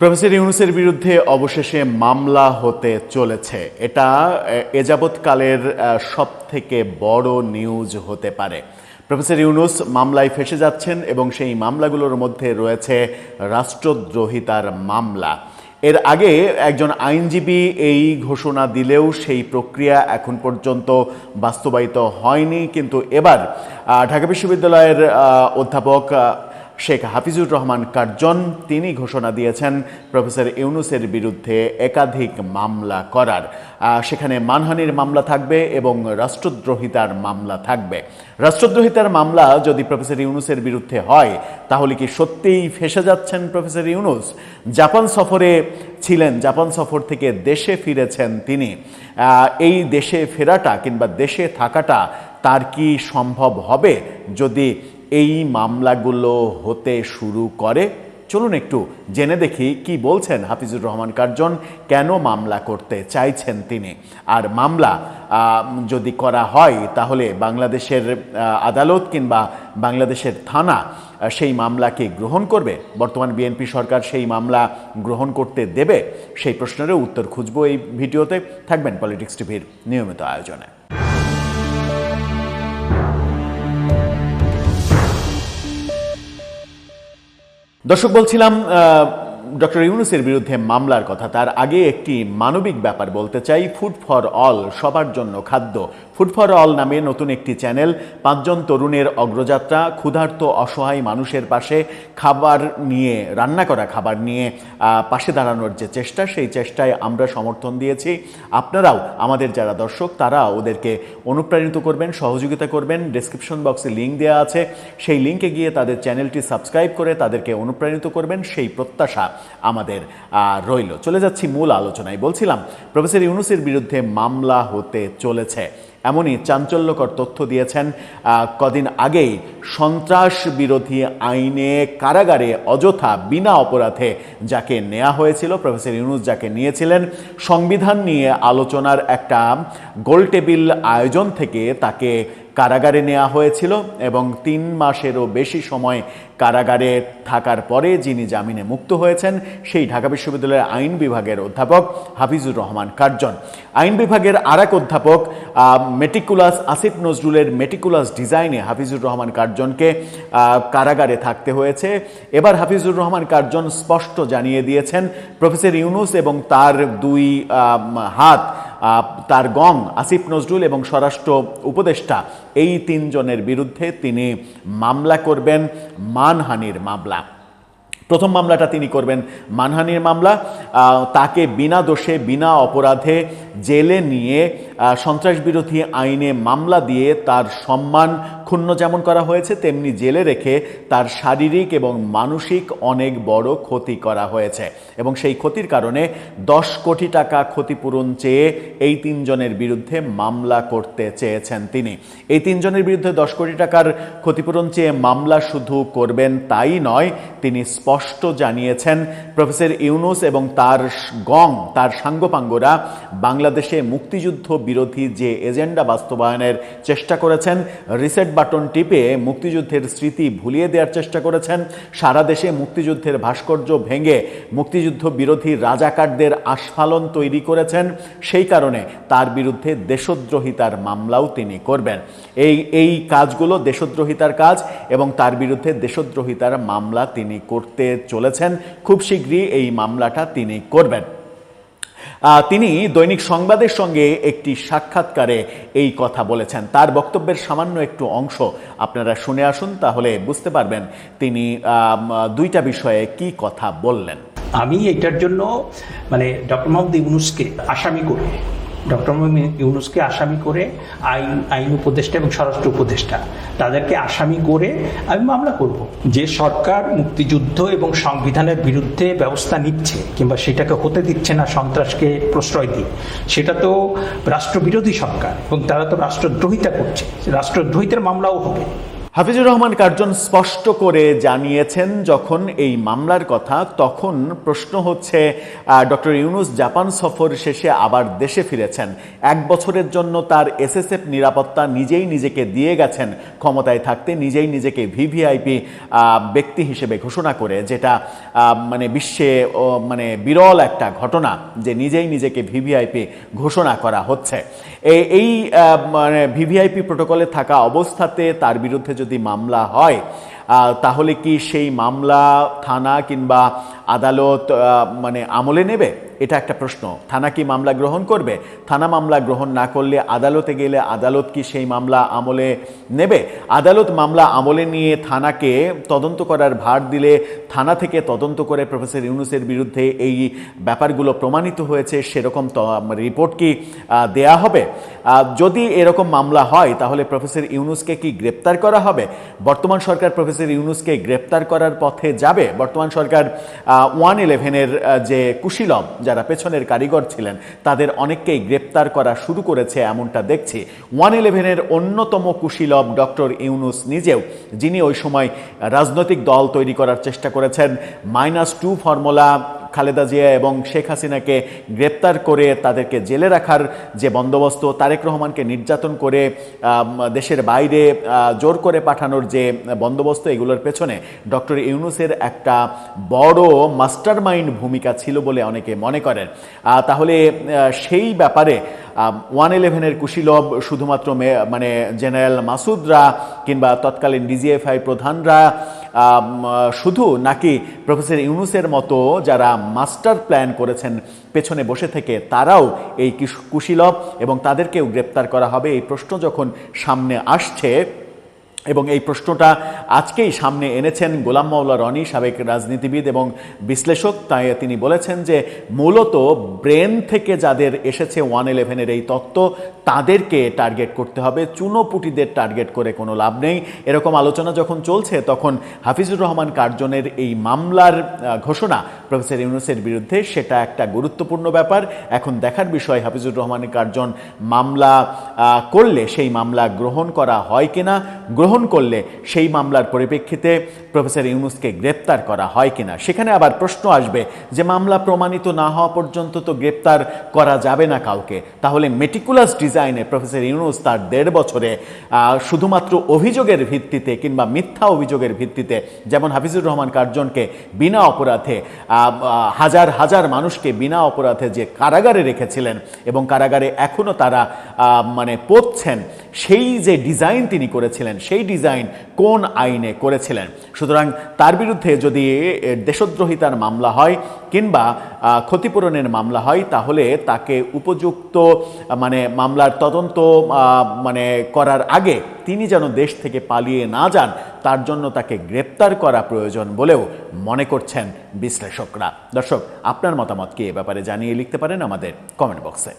Professor ইউনূসের বিরুদ্ধে অবশেষে মামলা হতে চলেছে। এটা এযাবৎকালের সবথেকে বড় নিউজ হতে পারে। প্রফেসর ইউনূস মামলায় ফেঁসে যাচ্ছেন এবং সেই মামলাগুলোর মধ্যে রয়েছে রাষ্ট্রদ্রোহিতার মামলা। এর আগে একজন আইনজীবী এই ঘোষণা দিলেও সেই প্রক্রিয়া এখন পর্যন্ত বাস্তবায়িত হয়নি, কিন্তু এবার ঢাকা বিশ্ববিদ্যালয়ের অধ্যাপক শেখ হাফিজুর রহমান কার্জন তিনি ঘোষণা দিয়েছেন প্রফেসর ইউনূসের বিরুদ্ধে একাধিক মামলা করার। সেখানে মানহানির মামলা থাকবে এবং রাষ্ট্রদ্রোহিতার মামলা থাকবে। রাষ্ট্রদ্রোহিতার মামলা যদি প্রফেসর ইউনূসের বিরুদ্ধে হয় তাহলে কি সত্যিই ফেঁসে যাচ্ছেন প্রফেসর ইউনূস? জাপান সফরে ছিলেন, জাপান সফর থেকে দেশে ফিরেছেন তিনি। এই দেশে ফেরাটা কিংবা দেশে থাকাটা তার কি সম্ভব হবে যদি এই মামলাগুলো হতে শুরু করে? চলুন একটু জেনে দেখি কি বলছেন হাফিজুর রহমান কার্জন, কেন মামলা করতে চাইছেন তিনি। আর মামলা যদি করা হয় তাহলে বাংলাদেশের আদালত কিংবা বাংলাদেশের থানা সেই মামলাকে গ্রহণ করবে? বর্তমান বিএনপি সরকার সেই মামলা গ্রহণ করতে দেবে? সেই প্রশ্নেরও উত্তর খুঁজব এই ভিডিওতে। থাকবেন পলিটিক্স টিভির নিয়মিত আয়োজনে। দর্শক, বলছিলাম ডক্টর ইউনূসের বিরুদ্ধে মামলার কথা। তার আগে একটি মানবিক ব্যাপার বলতে চাই। ফুড ফর অল, সবার জন্য খাদ্য। ফুড ফর অল নামে নতুন একটি চ্যানেল, 5 জন তরুণের অগ্রযাত্রা, ক্ষুধার্ত অসহায় মানুষের পাশে খাবার নিয়ে, রান্না করা খাবার নিয়ে পাশে দাঁড়ানোর যে চেষ্টা, সেই চেষ্টায় আমরা সমর্থন দিয়েছি। আপনারাও আমাদের যারা দর্শক তারা ওদেরকে অনুপ্রাণিত করবেন, সহযোগিতা করবেন। ডেসক্রিপশন বক্সে লিঙ্ক দেওয়া আছে, সেই লিঙ্কে গিয়ে তাদের চ্যানেলটি সাবস্ক্রাইব করে তাদেরকে অনুপ্রাণিত করবেন, সেই প্রত্যাশা আমাদের রইল। চলে যাচ্ছি মূল আলোচনায়। বলছিলাম প্রফেসর ইউনূসের বিরুদ্ধে মামলা হতে চলেছে, এমনই চাঞ্চল্যকর তথ্য দিয়েছেন কদিন আগেই সন্ত্রাস বিরোধী আইনে কারাগারে অযথা বিনা অপরাধে যাকে নেওয়া হয়েছিল, প্রফেসর ইউনূস যাকে নিয়েছিলেন, সংবিধান নিয়ে আলোচনার একটা গোলটেবিল আয়োজন থেকে তাকে কারাগারে নেওয়া হয়েছিল এবং 3 মাসেরও বেশি সময় কারাগারে থাকার পরে যিনি জামিনে মুক্ত হয়েছেন সেই ঢাকা বিশ্ববিদ্যালয়ের আইন বিভাগের অধ্যাপক হাফিজুর রহমান কার্জন। আইন বিভাগের আরেক অধ্যাপক মেটিকুলাস আসিফ নজরুলের মেটিকুলাস ডিজাইনে হাফিজুর রহমান কার্জনকে কারাগারে থাকতে হয়েছে। এবার হাফিজুর রহমান কার্জন স্পষ্ট জানিয়ে দিয়েছেন প্রফেসর ইউনূস এবং তার 2 হাত, তার গং আসিফ নজরুল এবং স্বরাষ্ট্র উপদেষ্টা, এই 3 জনের বিরুদ্ধে তিনি মামলা করবেন, মানহানির মামলা। প্রথম মামলাটা তিনি করবেন মানহানির মামলা। তাকে বিনা দোষে বিনা অপরাধে জেলে নিয়ে সন্ত্রাস বিরোধী আইনে মামলা দিয়ে তার সম্মান ক্ষুণ্ণ যেমন করা হয়েছে, তেমনি জেলে রেখে তার শারীরিক এবং মানসিক অনেক বড় ক্ষতি করা হয়েছে এবং সেই ক্ষতির কারণে 10 কোটি টাকা ক্ষতিপূরণ চেয়ে এই 3 জনের বিরুদ্ধে মামলা করতে চেয়েছেন তিনি। এই 3 জনের বিরুদ্ধে 10 কোটি টাকার ক্ষতিপূরণ চেয়ে মামলা শুধু করবেন তাই নয়, তিনি স্পষ্ট জানিয়েছেন প্রফেসর ইউনূস এবং তার গং, তার সাঙ্গপাঙ্গরা বাংলাদেশে মুক্তিযুদ্ধ বিরোধী যে এজেন্ডা বাস্তবায়নের চেষ্টা করেছেন, রিসেট বাটন টিপে মুক্তিযুদ্ধের স্মৃতি ভুলিয়ে দেওয়ার চেষ্টা করেছেন, সারা দেশে মুক্তিযুদ্ধের ভাস্কর্য ভেঙে মুক্তিযুদ্ধ বিরোধী রাজাকারদের আস্ফালন তৈরি করেছেন, সেই কারণে তার বিরুদ্ধে দেশদ্রোহিতার মামলাও তিনি করবেন। এই কাজগুলো দেশদ্রোহিতার কাজ এবং তার বিরুদ্ধে দেশদ্রোহিতার মামলা তিনি করতে চলেছেন। খুব শীঘ্রই এই মামলাটা তিনি করবেন। তিনি দৈনিক সংবাদের সঙ্গে একটি সাক্ষাৎকারে এই কথা বলেছেন। তার বক্তব্যের সামান্য একটু অংশ আপনারা শুনে আসুন, তাহলে বুঝতে পারবেন তিনি 2টা বিষয়ে কি কথা বললেন। আমি এটার জন্য ডক্টর মোহাম্মদ ইউনূসকে আসামি করে, আইন উপদেষ্টা এবং স্বরাষ্ট্র উপদেষ্টা তাদেরকে আসামি করে আমি মামলা করব। যে সরকার মুক্তিযুদ্ধ এবং সংবিধানের বিরুদ্ধে ব্যবস্থা নিচ্ছে কিংবা সেটাকে হতে দিচ্ছে না, সন্ত্রাসকে প্রশ্রয় দিয়ে, সেটা তো রাষ্ট্রবিরোধী সরকার এবং তারা তো রাষ্ট্রদ্রোহিতা করছে। রাষ্ট্রদ্রোহিতার মামলাও হবে। হাফিজুর রহমান কার্জন স্পষ্ট করে জানিয়েছেন যখন এই মামলার কথা, তখন প্রশ্ন হচ্ছে ডক্টর ইউনূস জাপান সফর শেষে আবার দেশে ফিরেছেন। 1 বছরের জন্য তার এসএসএফ নিরাপত্তা নিজেই নিজেকে দিয়ে গেছেন ক্ষমতায় থাকতে, নিজেই নিজেকে ভিভিআইপি ব্যক্তি হিসেবে ঘোষণা করে, যেটা মানে বিশ্বে মানে বিরল একটা ঘটনা যে নিজেই নিজেকে ভিভিআইপি ঘোষণা করা হচ্ছে। এই মানে ভিভিআইপি প্রোটোকলে থাকা অবস্থাতে তার বিরুদ্ধে যদি মামলা হয়, তাহলে কি সেই মামলা থানা কিংবা আদালত মানে আমলে নেবে? এটা একটা প্রশ্ন। থানা কি মামলা গ্রহণ করবে? থানা মামলা গ্রহণ না করলে আদালতে গেলে আদালত কি সেই মামলা আমলে নেবে? আদালত মামলা আমলে নিয়ে থানাকে তদন্ত করার ভার দিলে থানা থেকে তদন্ত করে প্রফেসর ইউনূসের বিরুদ্ধে এই ব্যাপারগুলো প্রমাণিত হয়েছে সেরকম রিপোর্ট কি দেয়া হবে? যদি এরকম মামলা হয় তাহলে প্রফেসর ইউনূসকে কি গ্রেপ্তার করা হবে? বর্তমান সরকার প্রফেসর ইউনূসকে গ্রেপ্তার করার পথে যাবে? বর্তমান সরকার 111-এর যে কুশীলব যারা পেছনের কারিগর ছিলেন তাদের অনেককেই গ্রেপ্তার করা শুরু করেছে এমনটা দেখছি। 111-এর অন্যতম কুশীলব ডক্টর ইউনূস নিজেও, যিনি ওই সময় রাজনৈতিক দল তৈরি করার চেষ্টা করেছেন, -2 ফর্মুলা খালেদা জিয়া এবং শেখ হাসিনাকে গ্রেপ্তার করে তাদেরকে জেলে রাখার যে বন্দোবস্ত, তারেক রহমানকে নির্যাতন করে দেশের বাইরে জোর করে পাঠানোর যে বন্দোবস্ত, এগুলোর পেছনে ডক্টর ইউনূসের একটা বড় মাস্টারমাইন্ড ভূমিকা ছিল বলে অনেকে মনে করেন। তাহলে সেই ব্যাপারে 111-এর কুশীলব শুধুমাত্র মানে জেনারেল মাসুদরা কিংবা তৎকালীন ডিজিএফআই প্রধানরা শুধু, নাকি প্রফেসর ইউনূসের মতো যারা মাস্টার প্ল্যান করেছেন পেছনে বসে থেকে তারাও এই কুশীলব এবং তাদেরকেও গ্রেপ্তার করা হবে? এই প্রশ্ন যখন সামনে আসছে, এবং এই প্রশ্নটা আজকেই সামনে এনেছেন গোলাম মাওলা রনি, সাবেক রাজনীতিবিদ এবং বিশ্লেষক, তাই তিনি বলেছেন যে মূলত ব্রেন থেকে যাদের এসেছে 111-এর এই তত্ত্ব তাদেরকে টার্গেট করতে হবে, চুনোপুটিদের টার্গেট করে কোনো লাভ নেই। এরকম আলোচনা যখন চলছে তখন হাফিজুর রহমান কার্জনের এই মামলার ঘোষণা প্রফেসর ইউনূসের বিরুদ্ধে, সেটা একটা গুরুত্বপূর্ণ ব্যাপার। এখন দেখার বিষয় হাফিজুর রহমান কার্জন মামলা করলে সেই মামলা গ্রহণ করা হয় কিনা, গ্রহণ করলে সেই মামলার পরিপ্রেক্ষিতে প্রফেসর ইউনূসকে গ্রেপ্তার করা হয় কিনা। সেখানে আবার প্রশ্ন আসবে যে মামলা প্রমাণিত না হওয়া পর্যন্ত তো গ্রেপ্তার করা যাবে না কাউকে, তাহলে মেটিকুলাস ডিজাইনে প্রফেসর ইউনূস তার 1.5 বছরে শুধুমাত্র অভিযোগের ভিত্তিতে কিংবা মিথ্যা অভিযোগের ভিত্তিতে, যেমন হাফিজুর রহমান কার্জনকে বিনা অপরাধে হাজার হাজার মানুষকে বিনা অপরাধে যে কারাগারে রেখেছিলেন এবং কারাগারে এখনো তারা মানে পড়ছেন, সেই যে ডিজাইন তিনি করেছিলেন সেই ডিজাইন কোন আইনে করেছিলেন? সুতরাং তার বিরুদ্ধে যদি দেশদ্রোহিতার মামলা হয় কিংবা ক্ষতিপূরণের মামলা হয়, তাহলে তাকে উপযুক্ত মানে মামলার তদন্ত মানে করার আগে তিনি যেন দেশ থেকে পালিয়ে না যান, তার জন্য তাকে গ্রেপ্তার করা প্রয়োজন বলেও মনে করছেন বিশ্লেষকরা। দর্শক, আপনার মতামত কি এ ব্যাপারে জানিয়ে লিখতে পারেন আমাদের কমেন্ট বক্সে।